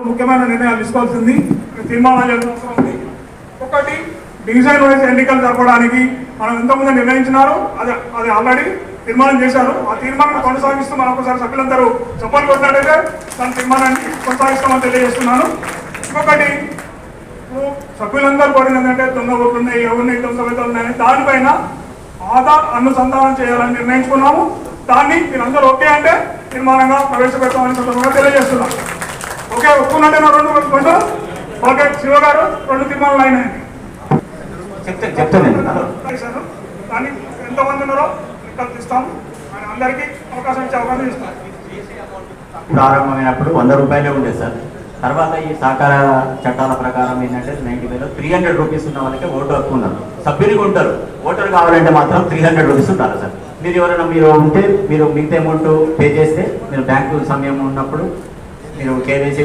ముఖ్యమైన నిర్ణయాలు తీసుకోవాల్సింది తీర్మానాలు అవసరం ఉంది. ఒకటి, డివిజన్ వైజ్ ఎన్నికలు జరపడానికి మనం ఎంతోమంది నిర్ణయించినారు, అది ఆల్రెడీ తీర్మానం చేశారు. ఆ తీర్మానాన్ని కొనసాగిస్తూ మనం ఒకసారి సభ్యులందరూ చెప్పలు కొట్టినట్టయితే దాని తీర్మానాన్ని కొనసాగిస్తామని తెలియజేస్తున్నాను. ఇంకొకటి, సభ్యులందరూ కోరిన ఏంటంటే దొంగ ఓట్లు ఉన్నాయి, ఎవరిని దొంగ వెతలు ఉన్నాయి, దానిపైన ఆధార్ అనుసంధానం చేయాలని నిర్ణయించుకున్నాము. దాన్ని మీరందరూ ఓకే అంటే తీర్మానంగా ప్రవేశపెడతామని సందర్భంగా తెలియజేస్తున్నాం. ఓకే, ఒప్పుకున్నట్టే నా రెండు ఓకే. శివ గారు, రెండు తీర్మానాలు అయినాయండి. దాన్ని ఎంతమంది ఉన్నారో ఇస్తాము, అందరికీ అవకాశం ఇచ్చే అవకాశం ఇస్తాం. ప్రారంభమైనప్పుడు 100 రూపాయలే ఉండేది సార్. తర్వాత ఈ సహకార చట్టాల ప్రకారం ఏంటంటే 90,000 300 రూపీస్ ఉన్న వాళ్ళకి ఓటు హక్కు ఉన్నారు. సభ్యునికి ఉంటారు, ఓటర్ కావాలంటే మాత్రం 300 రూపీస్ ఉండాలి సార్. మీరు ఎవరైనా ఉంటే మీరు మిగతా అమౌంట్ పే చేస్తే మీరు బ్యాంకు సమయం ఉన్నప్పుడు మీరు కేవైసీ